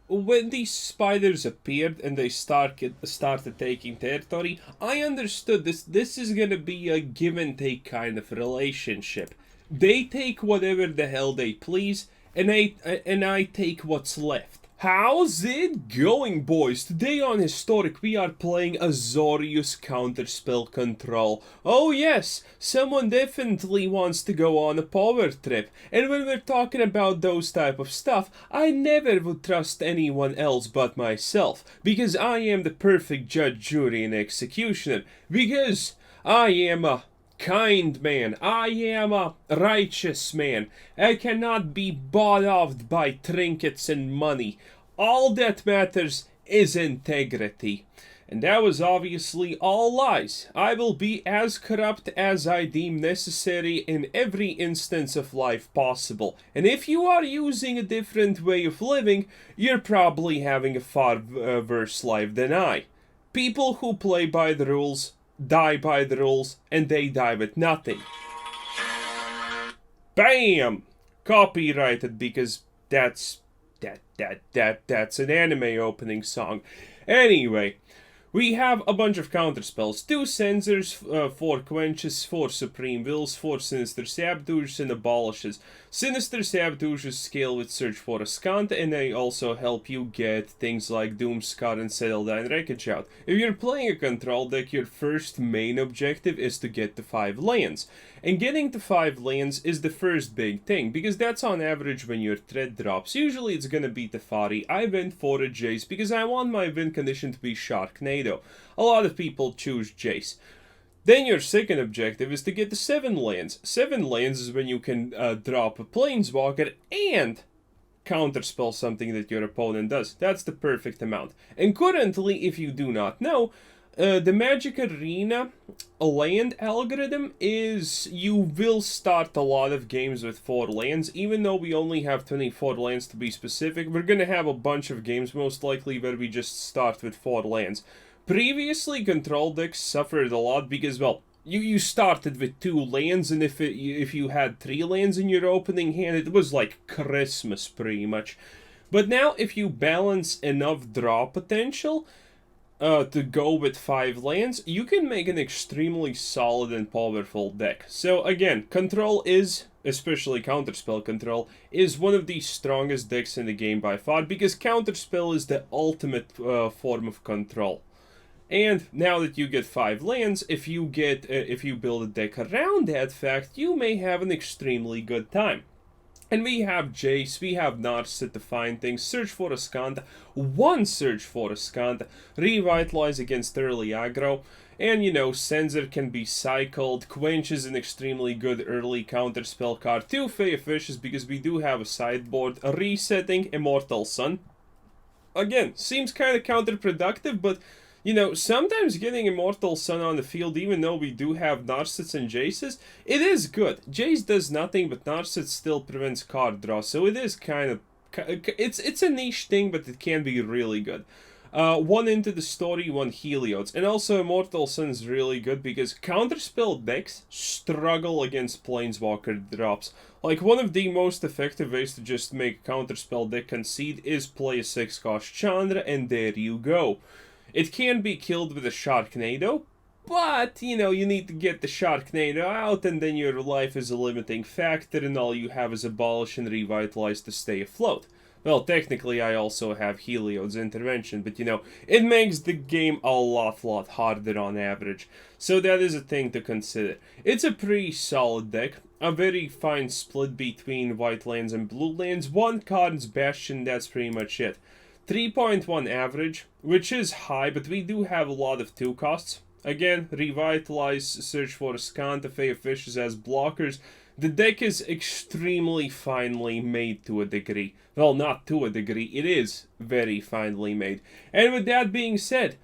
when these spiders appeared and they started taking territory, I understood this is gonna be a give and take kind of relationship. They take whatever the hell they please, and I take what's left. How's it going, boys? Today on Historic we are playing Azorius Counterspell Control. Oh yes, someone definitely wants to go on a power trip. And when we're talking about those type of stuff, I never would trust anyone else but myself. Because I am the perfect judge, jury, and executioner. Because I am a kind man. I am a righteous man. I cannot be bought off by trinkets and money. All that matters is integrity. And that was obviously all lies. I will be as corrupt as I deem necessary in every instance of life possible. And if you are using a different way of living, you're probably having a far worse life than I. People who play by the rules die by the rules, and they die with nothing. Bam! Copyrighted because that's an anime opening song. Anyway, we have a bunch of counterspells. 2 censors, 4 quenches, 4 supreme wills, 4 sinister saboteurs, and abolishes. Sinister saboteurs scale with search for a scant, and they also help you get things like Doomscar and Settledine Wreckage out. If you're playing a control deck, your first main objective is to get to 5 lands. And getting to 5 lands is the first big thing, because that's on average when your threat drops. Usually it's gonna be Teferi. I went for a Jace because I want my win condition to be Sharknado. A lot of people choose Jace. Then your second objective is to get to 7 lands. 7 lands is when you can drop a Planeswalker and counterspell something that your opponent does. That's the perfect amount. And currently, if you do not know, the Magic Arena land algorithm is you will start a lot of games with 4 lands. Even though we only have 24 lands to be specific, we're gonna have a bunch of games most likely where we just start with 4 lands. Previously, control decks suffered a lot because, well, you started with 2 lands, and if you had 3 lands in your opening hand, it was like Christmas pretty much. But now, if you balance enough draw potential to go with 5 lands, you can make an extremely solid and powerful deck. So again, control is, especially counterspell control, is one of the strongest decks in the game by far, because counterspell is the ultimate form of control. And now that you get 5 lands, if you build a deck around that fact, you may have an extremely good time. And we have Jace, we have Narset to find things, search for a Skanta, 1 search for a Skanta, revitalize against early aggro, and you know, Censor can be cycled, Quench is an extremely good early counterspell card, 2 Fey Fishes because we do have a sideboard, resetting Immortal Sun. Again, seems kind of counterproductive, but you know, sometimes getting Immortal Sun on the field, even though we do have Narsets and Jaces, it is good. Jace does nothing, but Narset still prevents card draw, so it is kind of... It's a niche thing, but it can be really good. 1 into the story, 1 Heliodes. And also Immortal Sun is really good because counterspell decks struggle against Planeswalker drops. Like, one of the most effective ways to just make a counterspell deck concede is play a 6-cost Chandra, and there you go. It can be killed with a Sharknado, but, you know, you need to get the Sharknado out, and then your life is a limiting factor, and all you have is Abolish and Revitalize to stay afloat. Well, technically, I also have Heliode's Intervention, but, you know, it makes the game a lot harder on average. So that is a thing to consider. It's a pretty solid deck. A very fine split between white lands and blue lands. 1 card's Bastion, that's pretty much it. 3.1 average, which is high, but we do have a lot of 2 costs. Again, Revitalize, search for a Skanta, Fey of Fishes as blockers. The deck is extremely finely made to a degree. Well, not to a degree, it is very finely made. And with that being said,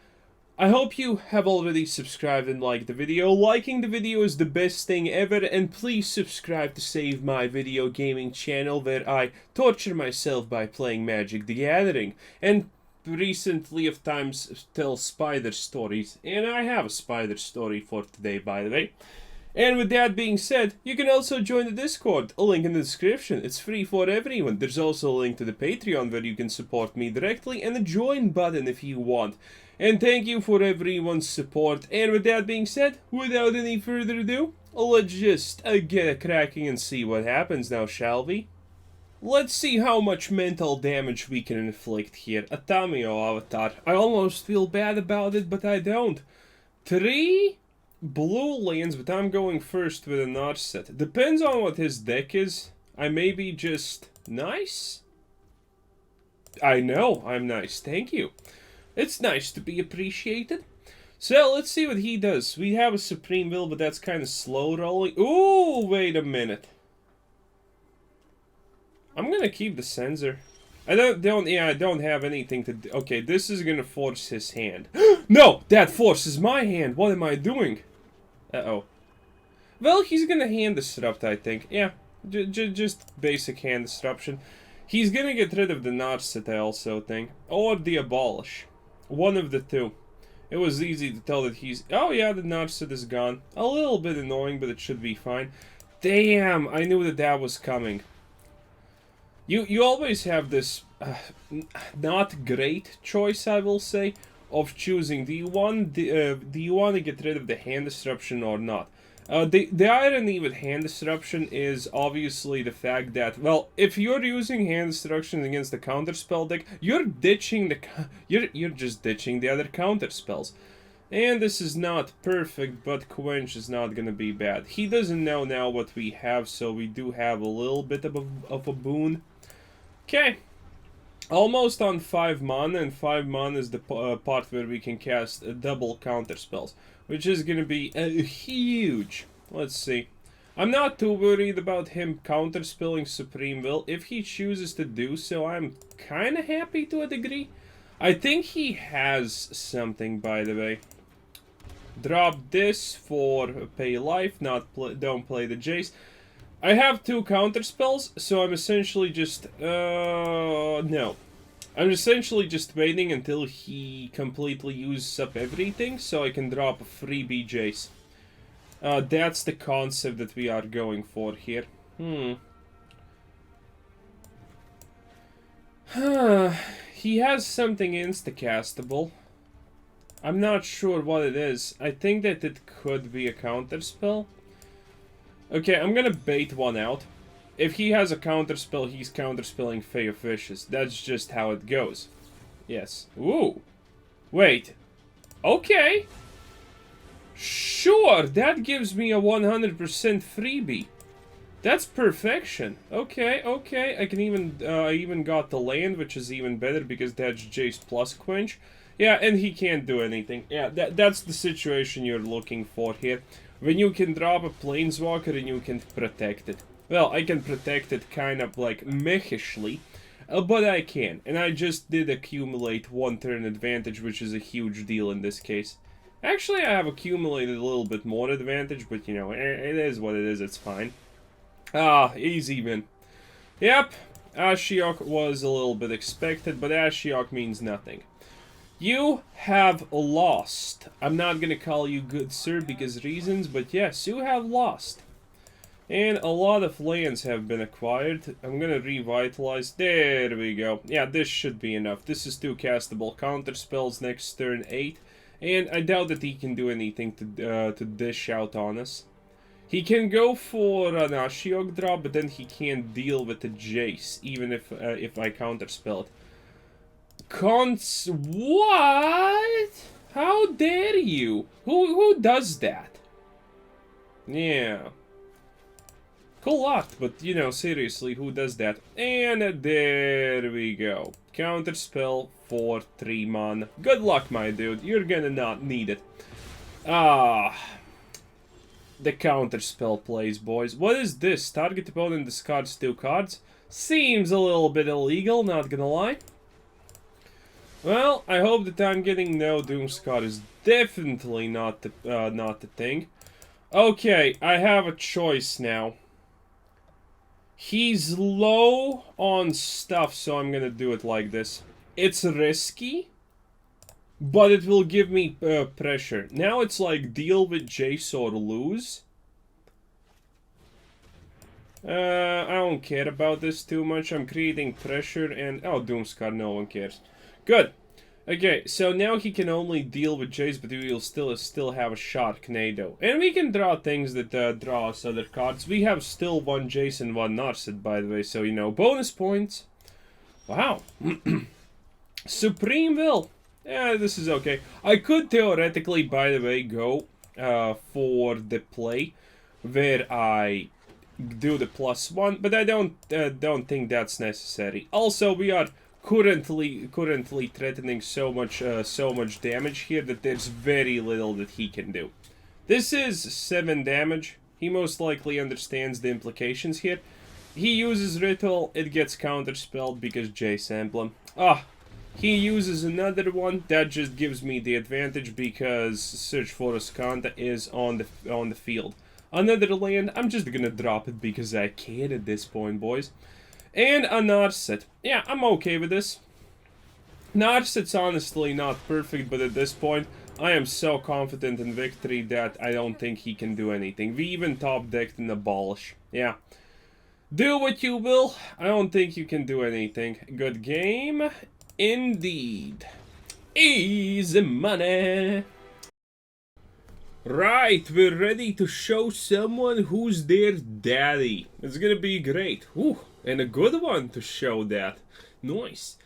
I hope you have already subscribed and liked the video. Liking the video is the best thing ever, and please subscribe to save my video gaming channel where I torture myself by playing Magic the Gathering. And recently of times tell spider stories, and I have a spider story for today, by the way. And with that being said, you can also join the Discord, a link in the description. It's free for everyone. There's also a link to the Patreon where you can support me directly, and a join button if you want. And thank you for everyone's support. And with that being said, without any further ado, let's just get cracking and see what happens now, shall we? Let's see how much mental damage we can inflict here. A Tamio avatar. I almost feel bad about it, but I don't. 3 blue lands, but I'm going first with a Narset. Depends on what his deck is. I may be just nice. I know, I'm nice, thank you. It's nice to be appreciated. So, let's see what he does. We have a Supreme Will, but that's kind of slow rolling. Ooh, wait a minute. I'm gonna keep the Censor. I don't have anything to do. Okay, this is gonna force his hand. No! That forces my hand! What am I doing? Uh-oh. Well, he's gonna hand disrupt, I think. Yeah, just basic hand disruption. He's gonna get rid of the Narset, I also think. Or the Abolish. One of the two. It was easy to tell that he's... Oh yeah, the Narset is gone. A little bit annoying, but it should be fine. Damn, I knew that that was coming. You always have this not great choice, I will say, of choosing. Do you want to get rid of the hand disruption or not? The irony with hand disruption is obviously the fact that, well, if you're using hand disruption against the counterspell deck, you're ditching the you're just ditching the other counterspells. And this is not perfect, but Quench is not gonna be bad. He doesn't know now what we have, so we do have a little bit of a boon. Okay, almost on 5 mana, and 5 mana is the part where we can cast double counterspells, which is gonna be huge. Let's see. I'm not too worried about him counterspelling Supreme Will. If he chooses to do so, I'm kind of happy to a degree. I think he has something, by the way. Drop this for pay life, don't play the Jace. I have 2 counterspells, so I'm essentially just, no. I'm essentially just waiting until he completely uses up everything, so I can drop a freebie Jace. That's the concept that we are going for here. He has something instacastable. I'm not sure what it is. I think that it could be a counterspell. Okay, I'm gonna bait one out. If he has a counterspell, he's counterspelling Fae of Wishes. That's just how it goes. Yes. Ooh. Wait. Okay. Sure, that gives me a 100% freebie. That's perfection. Okay, okay. I can even, I even got the land, which is even better because that's Jace plus Quench. Yeah, and he can't do anything. Yeah, that's the situation you're looking for here. When you can drop a Planeswalker and you can protect it. Well, I can protect it kind of like mechishly, but I can. And I just did accumulate 1 turn advantage, which is a huge deal in this case. Actually, I have accumulated a little bit more advantage, but you know, it is what it is, it's fine. Ah, easy win. Yep, Ashiok was a little bit expected, but Ashiok means nothing. You have lost. I'm not gonna call you good sir because reasons, but yes, you have lost. And a lot of lands have been acquired. I'm gonna revitalize. There we go. Yeah, this should be enough. This is 2 castable counterspells next turn 8. And I doubt that he can do anything to dish out on us. He can go for an Ashiok drop, but then he can't deal with the Jace, even if I counterspell it. What? How dare you? Who does that? Yeah. Cool lot, but you know, seriously, who does that? And there we go. Counterspell for 3 mana. Good luck, my dude. You're gonna not need it. Ah. The counterspell plays, boys. What is this? Target opponent discards 2 cards? Seems a little bit illegal, not gonna lie. Well, I hope that I'm getting no Doomscar is definitely not the thing. Okay, I have a choice now. He's low on stuff, so I'm gonna do it like this. It's risky, but it will give me pressure. Now it's like deal with Jace or lose. I don't care about this too much. I'm creating pressure and... Oh, Doomscar, no one cares. Good. Okay, so now he can only deal with Jace, but we will still have a Sharknado. And we can draw things that draw us other cards. We have still one Jace and one Narset, by the way, so, you know, bonus points. Wow. Supreme Will. Yeah, this is okay. I could theoretically, by the way, go for the play where I do the +1, but I don't think that's necessary. Also, we are currently threatening so much damage here that there's very little that he can do. This is 7 damage. He most likely understands the implications here. He uses Ritual, it gets counterspelled because Jace Emblem. He uses another one, that just gives me the advantage because Search for Ascanta is on the field. Another land, I'm just gonna drop it because I can at this point, boys. And a Narset. Yeah, I'm okay with this. Narset's honestly not perfect, but at this point, I am so confident in victory that I don't think he can do anything. We even top-decked an Abolish. Yeah. Do what you will. I don't think you can do anything. Good game. Indeed. Easy money. Right, we're ready to show someone who's their daddy. It's gonna be great. Ooh, and a good one to show that. Nice.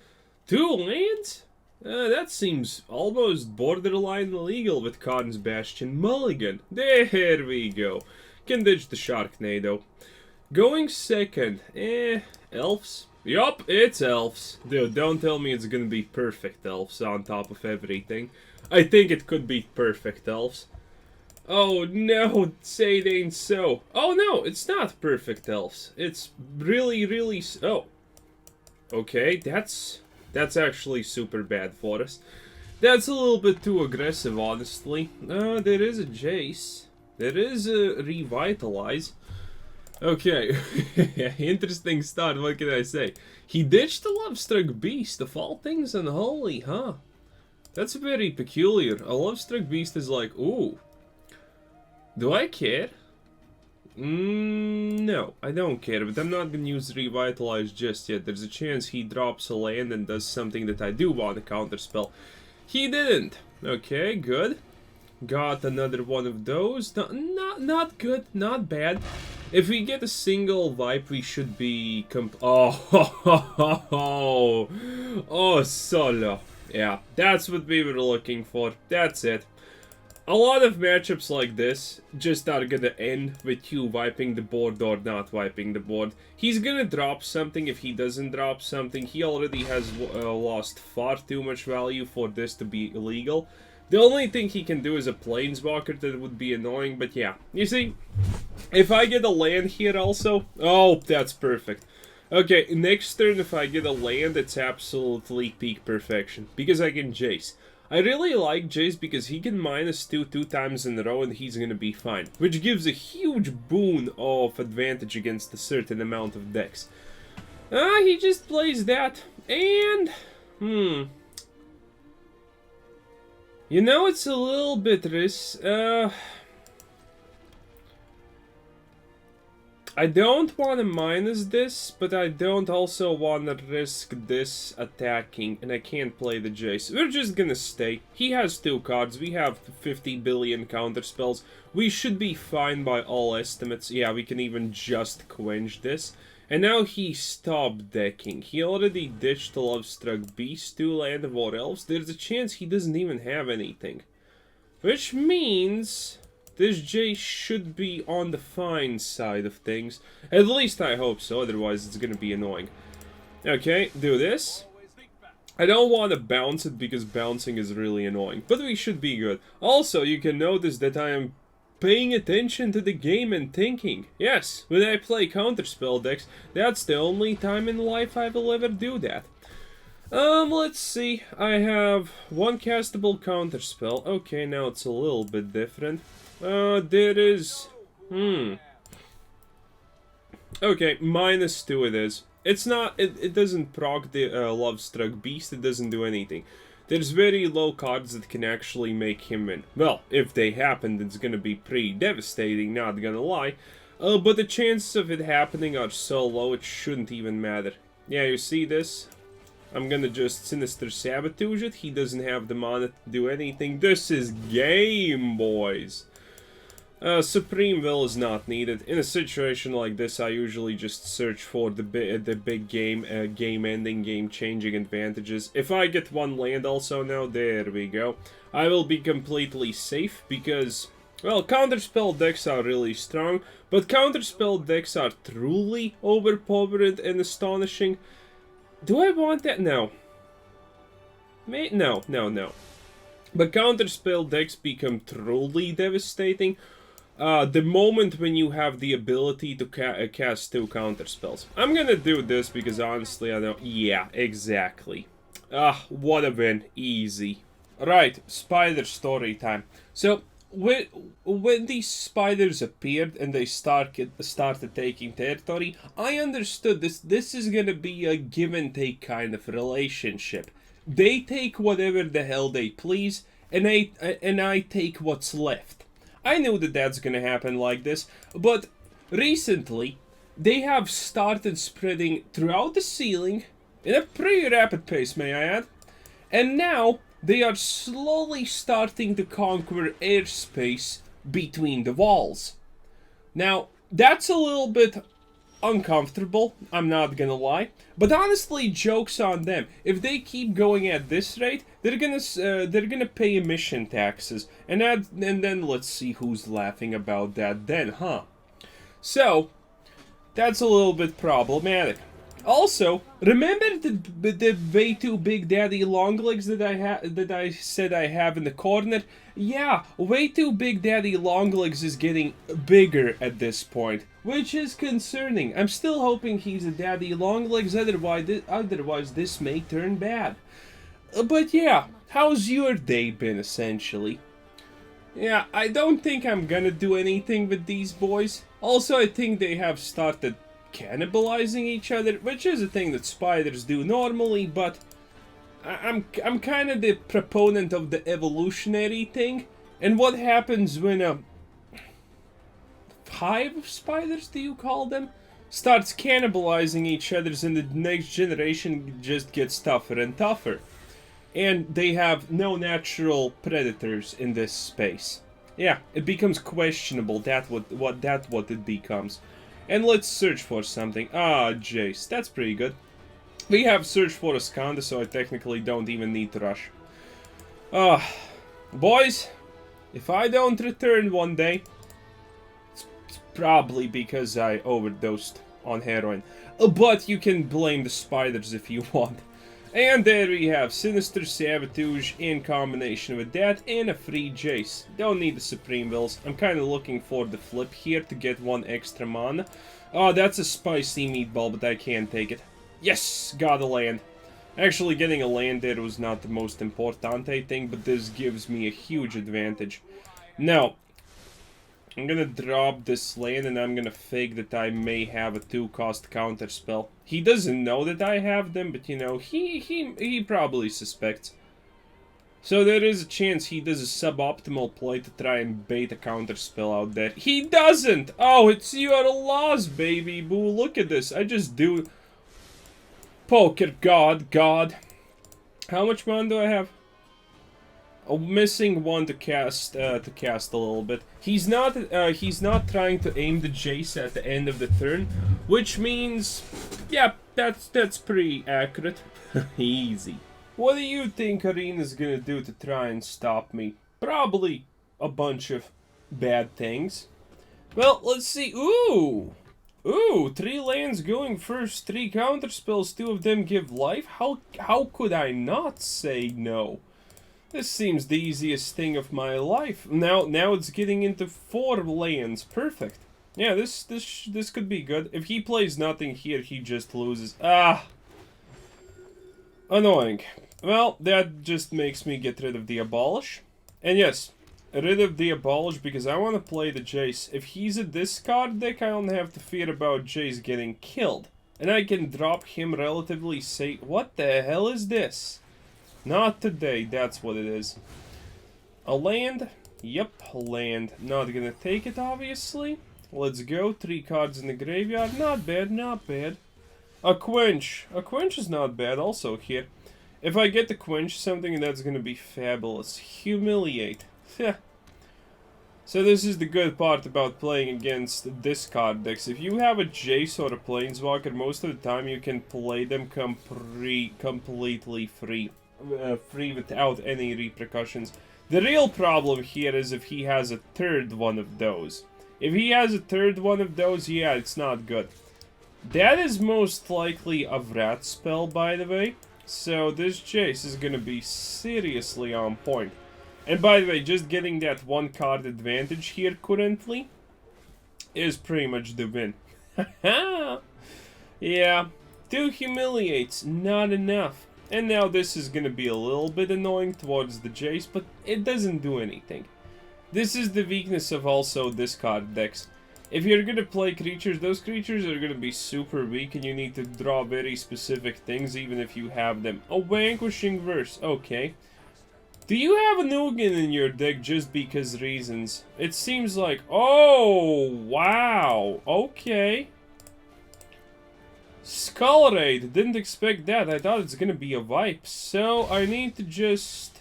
2 lands? That seems almost borderline illegal with Khan's Bastion. Mulligan. There we go. Can ditch the Sharknado. Going second. Elves? Yup, it's elves. Dude, don't tell me it's gonna be perfect elves on top of everything. I think it could be perfect elves. Oh no, say it ain't so. Oh no, it's not perfect elves. It's really... Oh. Okay, that's actually super bad for us. That's a little bit too aggressive, honestly. There is a Jace. There is a Revitalize. Okay, interesting start, what can I say? He ditched the Lovestruck Beast, of all things unholy, huh? That's very peculiar. A Lovestruck Beast is like, ooh. Do I care? No, I don't care, but I'm not gonna use Revitalize just yet. There's a chance he drops a land and does something that I do want to counterspell. He didn't. Okay, good. Got another one of those. Not good, not bad. If we get a single wipe, we should be oh, solo. Yeah, that's what we were looking for. That's it. A lot of matchups like this just are gonna end with you wiping the board or not wiping the board. He's gonna drop something. If he doesn't drop something, he already has lost far too much value for this to be illegal. The only thing he can do is a Planeswalker that would be annoying, but yeah. You see, if I get a land here also... Oh, that's perfect. Okay, next turn if I get a land, it's absolutely peak perfection. Because I can Jace. I really like Jace because he can -2 2 times in a row and he's gonna be fine. Which gives a huge boon of advantage against a certain amount of decks. He just plays that. And... You know, it's a little bit I don't want to minus this, but I don't also want to risk this attacking, and I can't play the Jace. We're just gonna stay. He has 2 cards, we have 50 billion counterspells. We should be fine by all estimates. Yeah, we can even just quench this. And now he stopped decking. He already ditched the Lovestruck Beast, 2 land of War Elves. There's a chance he doesn't even have anything. Which means... this Jace should be on the fine side of things. At least I hope so, otherwise it's gonna be annoying. Okay, do this. I don't want to bounce it because bouncing is really annoying, but we should be good. Also, you can notice that I am paying attention to the game and thinking. Yes, when I play counterspell decks, that's the only time in life I will ever do that. Let's see. I have 1 castable counterspell. Okay, now it's a little bit different. There is... Okay, -2 it is. It's not... It doesn't proc the Lovestruck Beast, it doesn't do anything. There's very low cards that can actually make him win. Well, if they happen, it's gonna be pretty devastating, not gonna lie. But the chances of it happening are so low, it shouldn't even matter. Yeah, you see this? I'm gonna just Sinister Sabotage it. He doesn't have the mana to do anything. This is game, boys. Supreme Will is not needed. In a situation like this, I usually just search for the big game, game-ending, game-changing advantages. If I get one land also now, there we go. I will be completely safe because, well, counterspell decks are really strong, but counterspell decks are truly overpowered and astonishing. Do I want that? No. No. But counterspell decks become truly devastating the moment when you have the ability to cast 2 counterspells. I'm gonna do this because honestly I don't... Yeah, exactly. What a win. Easy. Right, spider story time. So, when these spiders appeared and they started taking territory, I understood this is gonna be a give and take kind of relationship. They take whatever the hell they please, and I take what's left. I knew that that's gonna happen like this, but recently they have started spreading throughout the ceiling in a pretty rapid pace, may I add, and now they are slowly starting to conquer airspace between the walls. Now, that's a little bit uncomfortable, I'm not gonna lie, but honestly, joke's on them. If they keep going at this rate, they're gonna pay emission taxes, and then let's see who's laughing about that then, huh? So, that's a little bit problematic. Also, remember the way too big daddy long legs that I said I have in the corner? Yeah, way too big daddy long legs is getting bigger at this point, which is concerning. I'm still hoping he's a daddy long legs, otherwise this may turn bad. But yeah, how's your day been essentially? Yeah, I don't think I'm gonna do anything with these boys. Also, I think they have started cannibalizing each other, which is a thing that spiders do normally, but I'm kind of the proponent of the evolutionary thing. And what happens when a hive of spiders, do you call them, starts cannibalizing each other's, and the next generation just gets tougher and tougher, and they have no natural predators in this space. Yeah, it becomes questionable what it becomes. And let's search for something. Jace. That's pretty good. We have searched for a Skanda, so I technically don't even need to rush. Boys, if I don't return one day, it's probably because I overdosed on heroin. But you can blame the spiders if you want. And there we have Sinister Sabotage in combination with that and a free Jace. Don't need the Supreme Wills. I'm kind of looking for the flip here to get 1 extra mana. Oh, that's a spicy meatball, but I can't take it. Yes, got a land. Actually, getting a land there was not the most importante thing, but this gives me a huge advantage. Now, I'm gonna drop this land and I'm gonna fake that I may have a 2-cost counterspell. He doesn't know that I have them, but you know, he probably suspects. So there is a chance he does a suboptimal play to try and bait a counterspell out there. He doesn't! Oh, it's your loss, baby boo. Look at this. I just do... Poker God. How much mana do I have? Missing 1 to cast a little bit. He's not trying to aim the Jace at the end of the turn, which means, yeah, that's pretty accurate. Easy. What do you think Arena's gonna do to try and stop me? Probably a bunch of bad things. Well, let's see. Ooh, 3 lands going first, 3 counterspells, 2 of them give life. How could I not say no? This seems the easiest thing of my life. Now it's getting into 4 lands. Perfect. Yeah, this could be good. If he plays nothing here, he just loses. Annoying. Well, that just makes me get rid of the Abolish. And yes, rid of the Abolish because I want to play the Jace. If he's a discard deck, I don't have to fear about Jace getting killed. And I can drop him relatively safe. What the hell is this? Not today, that's what it is. A land? Yep, land. Not gonna take it, obviously. Let's go. 3 cards in the graveyard. Not bad, not bad. A quench. A quench is not bad also here. If I get the quench, something that's gonna be fabulous. Humiliate. So this is the good part about playing against this card decks. If you have a Jace or a Planeswalker, most of the time you can play them completely free. Free without any repercussions. The real problem here is if he has a third one of those. If he has a third one of those, yeah, it's not good. That is most likely a Wrath spell, by the way. So this Jace is gonna be seriously on point. And by the way, just getting that 1 card advantage here currently is pretty much the win. Yeah, 2 humiliates, not enough. And now this is gonna be a little bit annoying towards the Jace, but it doesn't do anything. This is the weakness of also this card decks. If you're gonna play creatures, those creatures are gonna be super weak and you need to draw very specific things even if you have them. A Vanquishing Verse, okay. Do you have a Nugan in your deck just because reasons? It seems like... Oh, wow. Okay. Skull Raid. Didn't expect that. I thought it's gonna be a wipe. So, I need to just...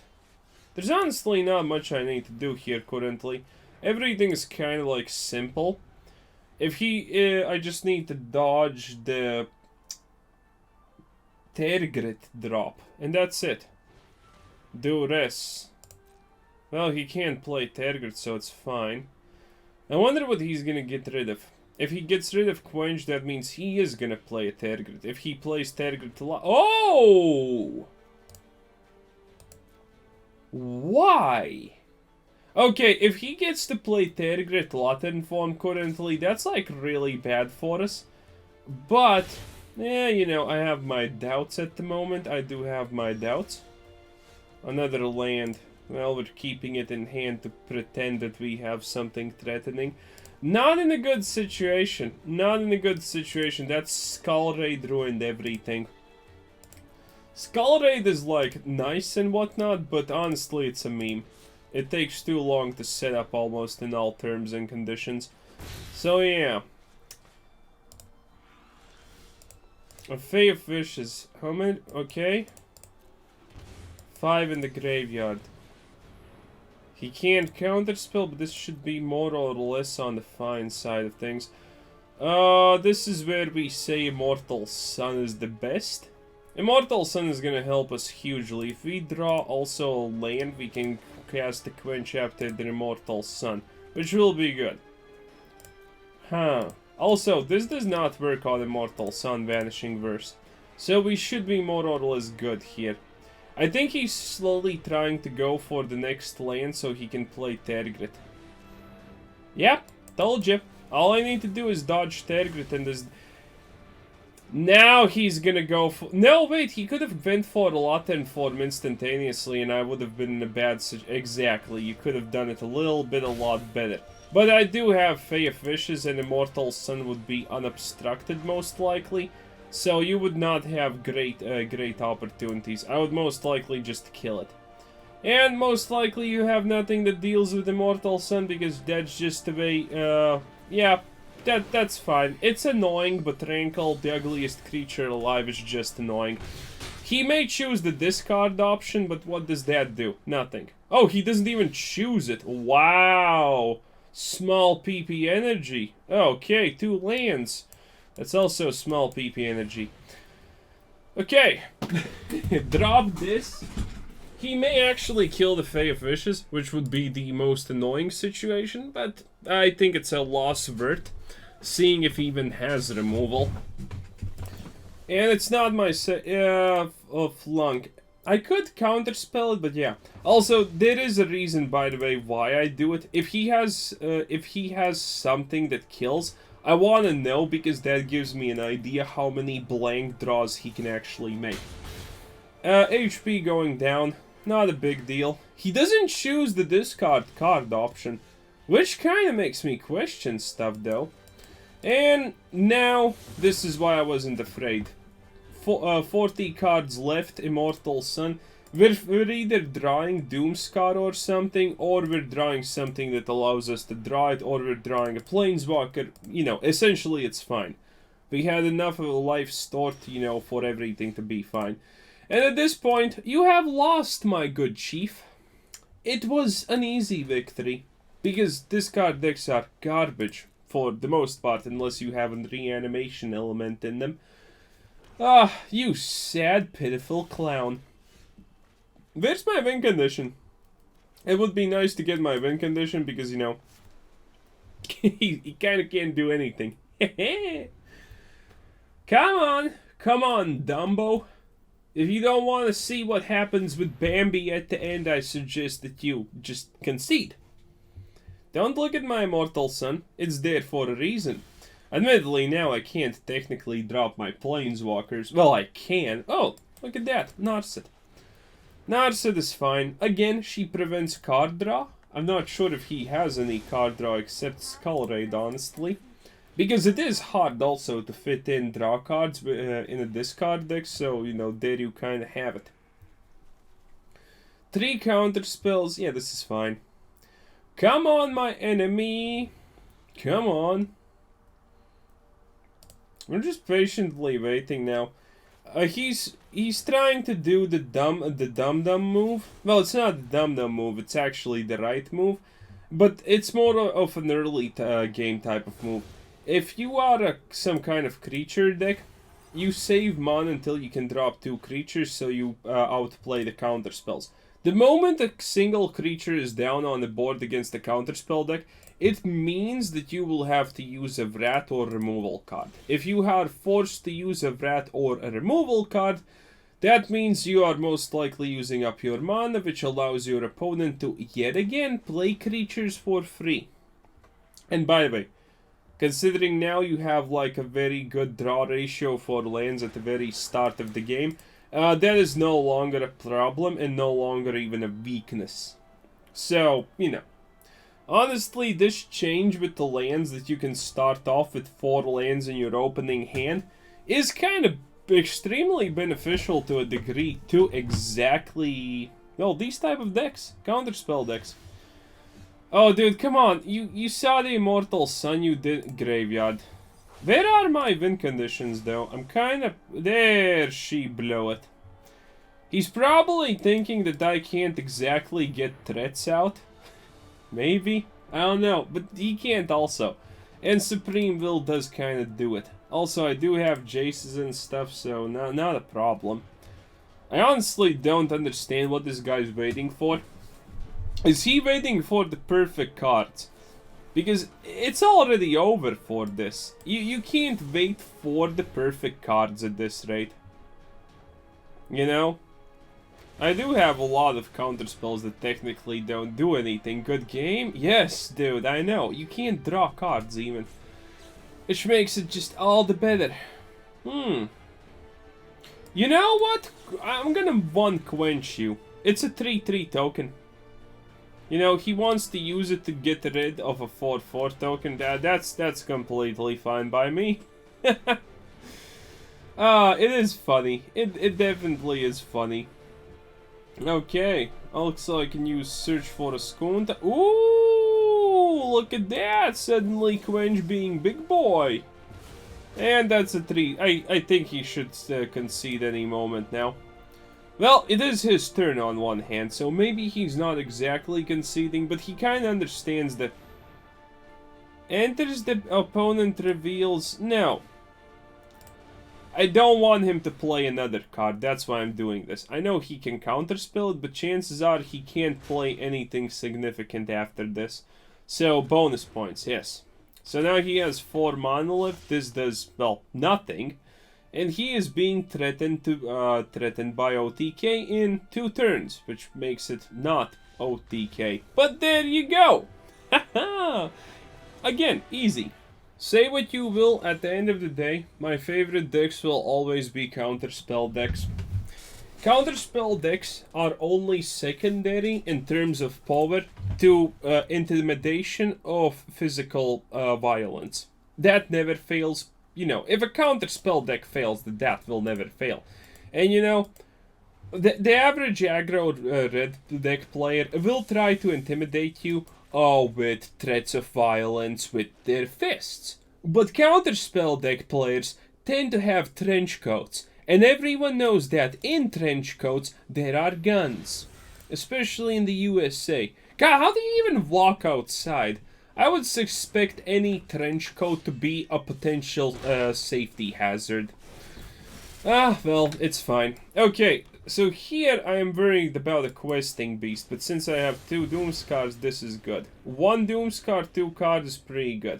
There's honestly not much I need to do here currently. Everything is kind of like simple. If he... I just need to dodge the... Tergrit drop. And that's it. Duress. Well, he can't play Tergrit, so it's fine. I wonder what he's gonna get rid of. If he gets rid of Quench, that means he is gonna play a Tergrit. If he plays Tergrit a lot... Oh! Why? Okay, if he gets to play Tergrit Latin form currently, that's like really bad for us. But, yeah, you know, I have my doubts at the moment. I do have my doubts. Another land. Well, we're keeping it in hand to pretend that we have something threatening. Not in a good situation. Not in a good situation. That Skull Raid ruined everything. Skull Raid is like nice and whatnot, but honestly it's a meme. It takes too long to set up almost in all terms and conditions. So yeah. A Fae of Wishes. How many? Okay. 5 in the graveyard. He can't counterspell, but this should be more or less on the fine side of things. This is where we say Immortal Sun is the best. Immortal Sun is gonna help us hugely. If we draw also a land, we can cast the Quench after the Immortal Sun, which will be good. Huh. Also, this does not work on Immortal Sun Vanishing Verse, so we should be more or less good here. I think he's slowly trying to go for the next land so he can play Tergrit. Yep, told you. All I need to do is dodge Tergrit and this... Now he's gonna go for... No, wait, he could have went for a Latin form instantaneously and I would have been in a bad situation. Exactly, you could have done it a lot better. But I do have Fae of Wishes and Immortal Sun would be unobstructed most likely. So you would not have great opportunities. I would most likely just kill it. And most likely you have nothing that deals with Immortal Sun because that's just the way, yeah, that's fine. It's annoying, but Rankle, the ugliest creature alive, is just annoying. He may choose the discard option, but what does that do? Nothing. Oh, he doesn't even choose it. Wow. Small PP energy. Okay, 2 lands. That's also small PP energy. Okay. Drop this. He may actually kill the Fae of Wishes, which would be the most annoying situation, but I think it's a loss worth, seeing if he even has removal. And it's not my flunk. I could counterspell it, but yeah. Also, there is a reason, by the way, why I do it. If he has something that kills, I want to know because that gives me an idea how many blank draws he can actually make. HP going down, not a big deal. He doesn't choose the discard card option, which kind of makes me question stuff though. And now, this is why I wasn't afraid. 40 cards left, Immortal Sun. We're either drawing Doomscar or something, or we're drawing something that allows us to draw it, or we're drawing a Planeswalker. You know, essentially it's fine. We had enough of a life stored, you know, for everything to be fine. And at this point, you have lost, my good chief. It was an easy victory, because discard decks are garbage, for the most part, unless you have a reanimation element in them. Ah, you sad, pitiful clown. Where's my win condition? It would be nice to get my win condition because, you know, he kind of can't do anything. Come on, Dumbo. If you don't want to see what happens with Bambi at the end, I suggest that you just concede. Don't look at my immortal son. It's there for a reason. Admittedly, now I can't technically drop my Planeswalkers. Well, I can. Oh, look at that. Narset. Narset is fine. Again, she prevents card draw. I'm not sure if he has any card draw except Skull Raid, honestly. Because it is hard also to fit in draw cards in a discard deck, so, you know, there you kind of have it. 3 counter spells. Yeah, this is fine. Come on, my enemy. Come on. We're just patiently waiting now. He's trying to do the dum-dum move. Well, it's not the dum-dum move, it's actually the right move. But it's more of an early game type of move. If you are some kind of creature deck, you save mana until you can drop 2 creatures, so you outplay the counter spells. The moment a single creature is down on the board against the counterspell deck, it means that you will have to use a Wrath or removal card. If you are forced to use a Wrath or a removal card, that means you are most likely using up your mana, which allows your opponent to yet again play creatures for free. And by the way, considering now you have like a very good draw ratio for lands at the very start of the game, that is no longer a problem and no longer even a weakness. So, you know. Honestly, this change with the lands that you can start off with 4 lands in your opening hand is kind of extremely beneficial to a degree to exactly, well, these type of decks, counterspell decks. Oh, dude, come on. You saw the Immortal Sun, you did graveyard. Where are my win conditions, though? I'm kind of... There she blew it. He's probably thinking that I can't exactly get threats out. Maybe? I don't know, but he can't also. And Supreme Will does kind of do it. Also, I do have Jaces and stuff, so not a problem. I honestly don't understand what this guy's waiting for. Is he waiting for the perfect cards? Because it's already over for this. You can't wait for the perfect cards at this rate. You know? I do have a lot of counterspells that technically don't do anything. Good game? Yes, dude, I know. You can't draw cards even. Which makes it just all the better. You know what? I'm gonna quench you. It's a 3/3 token. You know, he wants to use it to get rid of a 4/4 token. That's completely fine by me. It is funny. It definitely is funny. Okay, also I can use Search for a Skunta. Ooh, look at that! Suddenly Quench being big boy. And that's a 3. I think he should concede any moment now. Well, it is his turn on one hand, so maybe he's not exactly conceding, but he kind of understands that. Enters the opponent, reveals... No. I don't want him to play another card, that's why I'm doing this. I know he can counterspell it, but chances are he can't play anything significant after this. So, bonus points, yes. So now he has 4 monolith, this does, well, nothing. And he is being threatened by OTK in 2 turns, which makes it not OTK. But there you go! Haha! Again, easy. Say what you will, at the end of the day, my favorite decks will always be counterspell decks. Counterspell decks are only secondary in terms of power to intimidation of physical violence. That never fails. You know, if a counterspell deck fails, that will never fail. And you know, The average aggro red deck player will try to intimidate you with threats of violence with their fists. But counterspell deck players tend to have trench coats, and everyone knows that in trench coats there are guns. Especially in the USA. God, how do you even walk outside? I would suspect any trench coat to be a potential safety hazard. Ah, well, it's fine. Okay, so here I am worried about a questing beast, but since I have 2 Doomskars, this is good. 1 Doomskar, 2 cards is pretty good.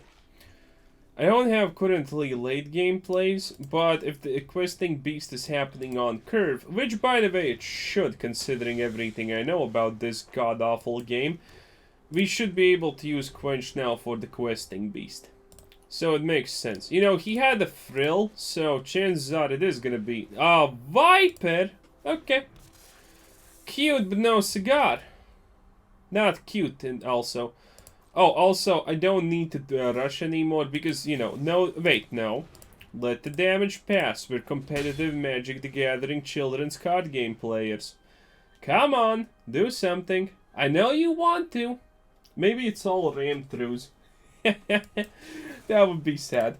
I don't have currently late game plays, but if the questing beast is happening on curve, which by the way it should considering everything I know about this god-awful game, we should be able to use Quench now for the questing beast. So it makes sense. You know, he had a frill, so chances are it is gonna be a Viper! Okay. Cute, but no cigar. Not cute, and also... Oh, also, I don't need to rush anymore because, you know, no... Wait, no. Let the damage pass. We're competitive Magic the Gathering children's card game players. Come on, do something. I know you want to. Maybe it's all ram-throughs. That would be sad.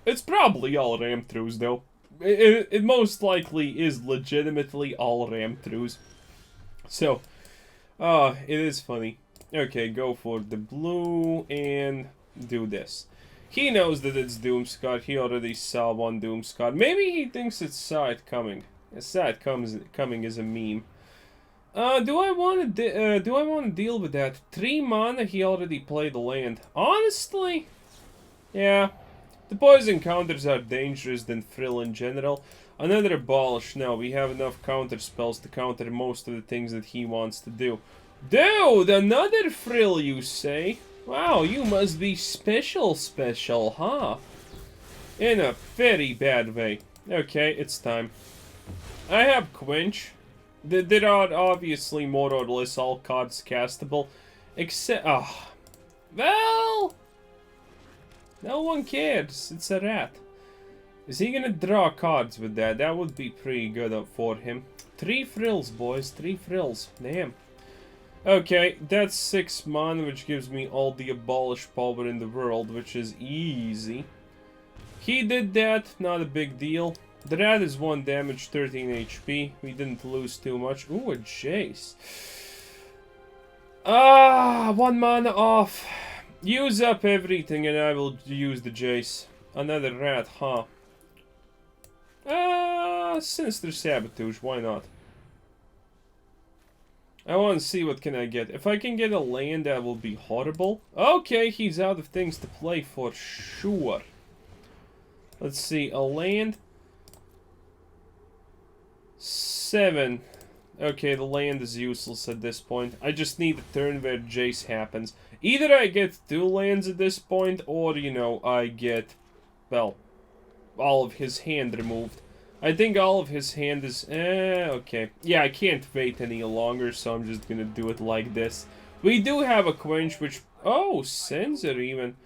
It's probably all ram-throughs, though. It most likely is legitimately all ram-throughs. So, it is funny. Okay, go for the blue and do this. He knows that it's Doomskar. He already saw 1 Doomskar. Maybe he thinks it saw it coming. It saw it coming as a meme. Do I want to deal with that? 3 mana. He already played the land. Honestly, yeah. The poison counters are dangerous than Frill in general. Another abolish. No, we have enough counter spells to counter most of the things that he wants to do. Dude, another Frill, you say? Wow, you must be special, huh? In a very bad way. Okay, it's time. I have Quench. There are obviously more or less all cards castable. Except... well... No one cares. It's a rat. Is he gonna draw cards with that? That would be pretty good for him. 3 frills, boys. 3 frills. Damn. Okay, that's 6 mana, which gives me all the abolish power in the world, which is easy. He did that, not a big deal. The rat is 1 damage, 13 HP. We didn't lose too much. Ooh, a Jace. 1 mana off. Use up everything and I will use the Jace. Another rat, huh? Sinister Sabotage, why not? I want to see what can I get. If I can get a land, that will be horrible. Okay, he's out of things to play for sure. Let's see, a land. 7. Okay, the land is useless at this point. I just need a turn where Jace happens. Either I get 2 lands at this point, or, you know, I get, well, all of his hand removed. I think all of his hand is... okay. Yeah, I can't wait any longer, so I'm just gonna do it like this. We do have a Quench, which... Oh, Censor even.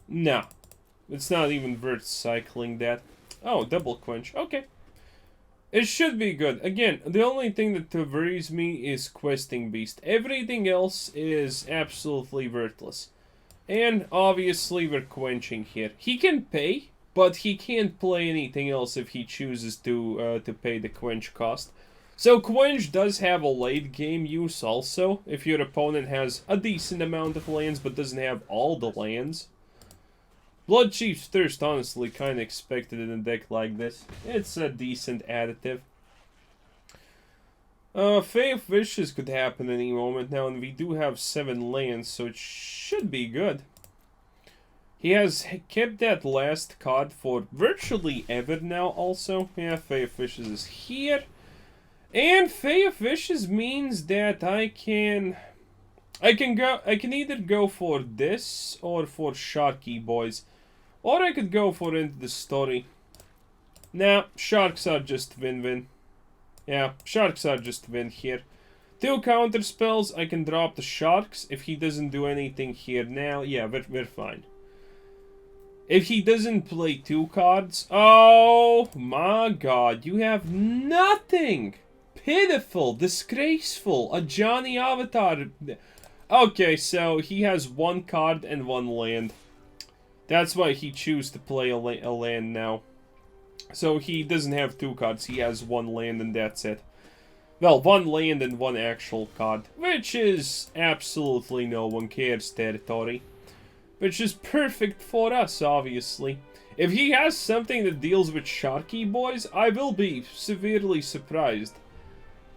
No. It's not even worth cycling that. Oh, double Quench. Okay. It should be good. Again, the only thing that worries me is Questing Beast. Everything else is absolutely worthless. And obviously we're quenching here. He can pay, but he can't play anything else if he chooses to pay the quench cost. So Quench does have a late game use also, if your opponent has a decent amount of lands but doesn't have all the lands. Bloodchief's Thirst, honestly, kinda expected in a deck like this. It's a decent additive. Fey of Wishes could happen any moment now, and we do have 7 lands, so it should be good. He has kept that last card for virtually ever now also. Yeah, Fey of Wishes is here. And Fey of Wishes means that I can either go for this or for Sharky Boys. Or I could go for Into the Story. Nah, Sharks are just win-win. Yeah, Sharks are just win here. 2 counter spells, I can drop the Sharks. If he doesn't do anything here now, yeah, we're fine. If he doesn't play 2 cards, oh my god, you have nothing! Pitiful, disgraceful, a Johnny Avatar. Okay, so he has 1 card and 1 land. That's why he chooses to play a land now. So he doesn't have 2 cards, he has 1 land and that's it. Well, 1 land and 1 actual card, which is absolutely no one cares territory. Which is perfect for us, obviously. If he has something that deals with Sharky boys, I will be severely surprised.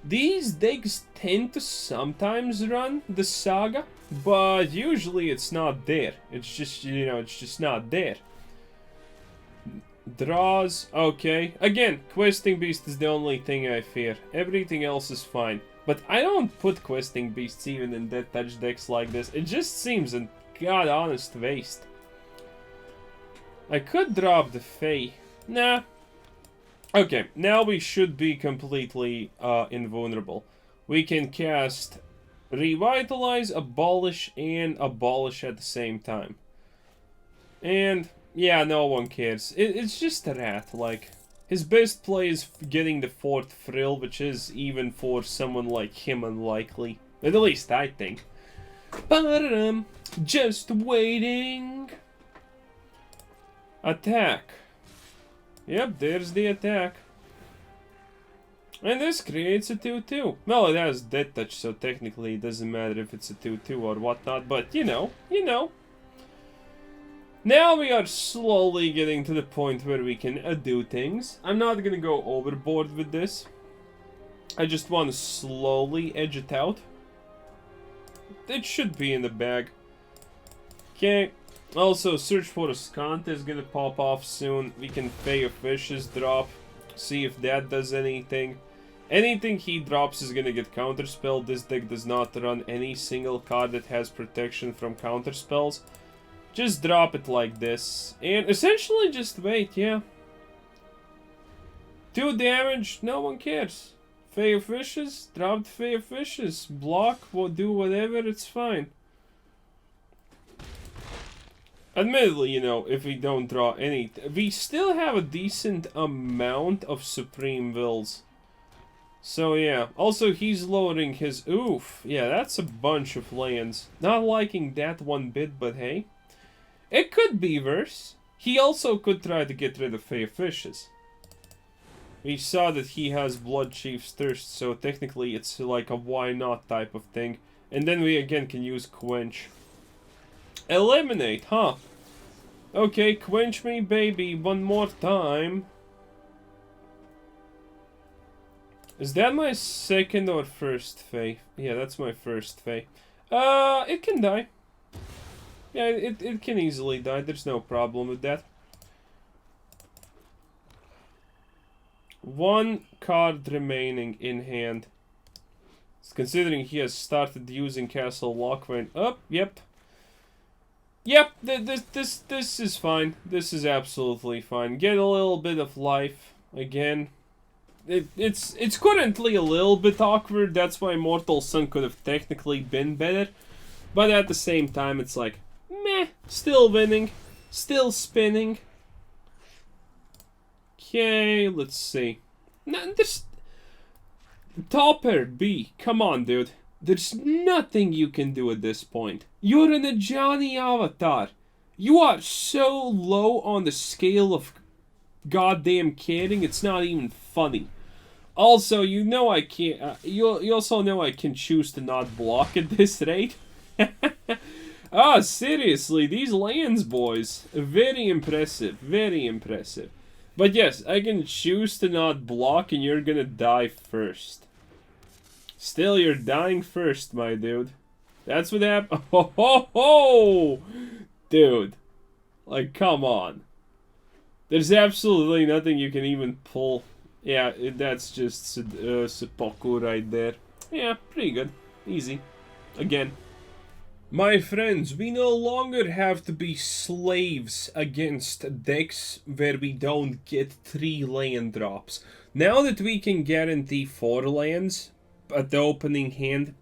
These decks tend to sometimes run the Saga, but usually it's not there. It's just, you know, it's just not there. Draws, okay. Again, Questing Beast is the only thing I fear. Everything else is fine. But I don't put Questing Beasts even in Death Touch decks like this. It just seems a god honest waste. I could drop the Fae. Nah. Okay, now we should be completely invulnerable. We can cast Revitalize, Abolish, and Abolish at the same time. And, yeah, no one cares. It's just a rat, like... His best play is getting the 4th Frill, which is, even for someone like him, unlikely. At least I think. Ba-da-dum. Just waiting. Attack. Yep, there's the attack. And this creates a 2-2. Well, it has Death Touch, so technically it doesn't matter if it's a 2-2 or whatnot, but you know. Now we are slowly getting to the point where we can do things. I'm not gonna go overboard with this. I just want to slowly edge it out. It should be in the bag. Okay. Also, Search for a Skant is gonna pop off soon. We can Fae of Fishes drop. See if that does anything. Anything he drops is gonna get counterspell. This deck does not run any single card that has protection from counterspells. Just drop it like this. And essentially just wait, yeah. 2 damage, no one cares. Fae of Fishes, drop the Fae of Fishes. Block, we'll do whatever, it's fine. Admittedly, you know, if we don't draw any... We still have a decent amount of Supreme Wills. So, yeah. Also, he's lowering his... Oof. Yeah, that's a bunch of lands. Not liking that one bit, but hey. It could be worse. He also could try to get rid of Fae of Fishes. We saw that he has Blood Chief's Thirst, so technically it's like a why not type of thing. And then we again can use Quench. Eliminate, huh? Okay, quench me, baby, one more time. Is that my second or first Fae? Yeah, that's my first Fae. It can die. Yeah, it can easily die. There's no problem with that. 1 card remaining in hand. Considering he has started using Castle Lochwain. Oh, yep. Yep, this is fine. This is absolutely fine. Get a little bit of life again. It's currently a little bit awkward. That's why Mortal Sun could have technically been better. But at the same time, it's like, meh, still winning, still spinning. Okay, let's see. No, this Topper B, come on, dude. There's nothing you can do at this point. You're in a Johnny Avatar. You are so low on the scale of goddamn caring, it's not even funny. Also, you know I can't... you also know I can choose to not block at this rate. Ah, seriously, these lands, boys. Very impressive, very impressive. But yes, I can choose to not block and you're gonna die first. Still, you're dying first, my dude. That's what happened. Oh, ho, ho! Dude. Like, come on. There's absolutely nothing you can even pull. Yeah, that's just seppuku right there. Yeah, pretty good. Easy. Again. My friends, we no longer have to be slaves against decks where we don't get 3 land drops. Now that we can guarantee 4 lands at the opening hand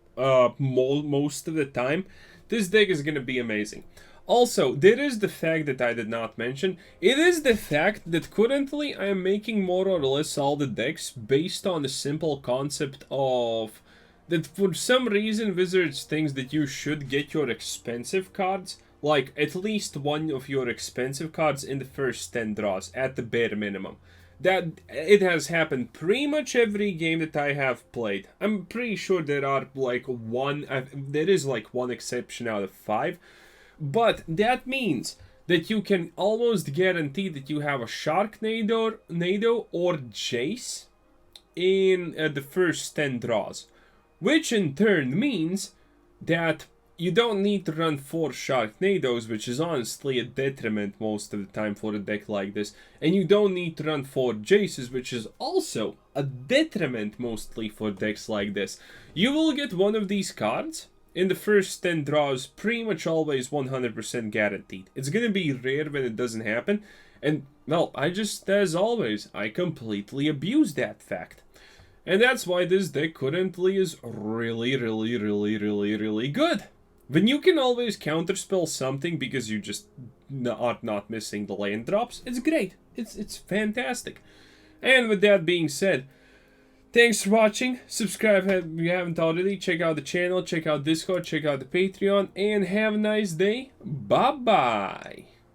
most of the time, this deck is going to be amazing. Also, there is the fact that I did not mention. It is the fact that currently I am making more or less all the decks based on the simple concept of that for some reason Wizards thinks that you should get your expensive cards, like at least one of your expensive cards in the first 10 draws at the bare minimum. That it has happened pretty much every game that I have played. I'm pretty sure there are like there is like one exception out of 5. But that means that you can almost guarantee that you have a Sharknado or Jace in the first 10 draws. Which in turn means that you don't need to run 4 Sharknados, which is honestly a detriment most of the time for a deck like this. And you don't need to run 4 Jaces, which is also a detriment mostly for decks like this. You will get one of these cards in the first 10 draws, pretty much always 100% guaranteed. It's gonna be rare when it doesn't happen. And, well, as always, I completely abuse that fact. And that's why this deck currently is really good. When you can always counterspell something because you just are not missing the land drops, it's great. It's fantastic. And with that being said, thanks for watching. Subscribe if you haven't already. Check out the channel, check out Discord, check out the Patreon, and have a nice day. Bye-bye.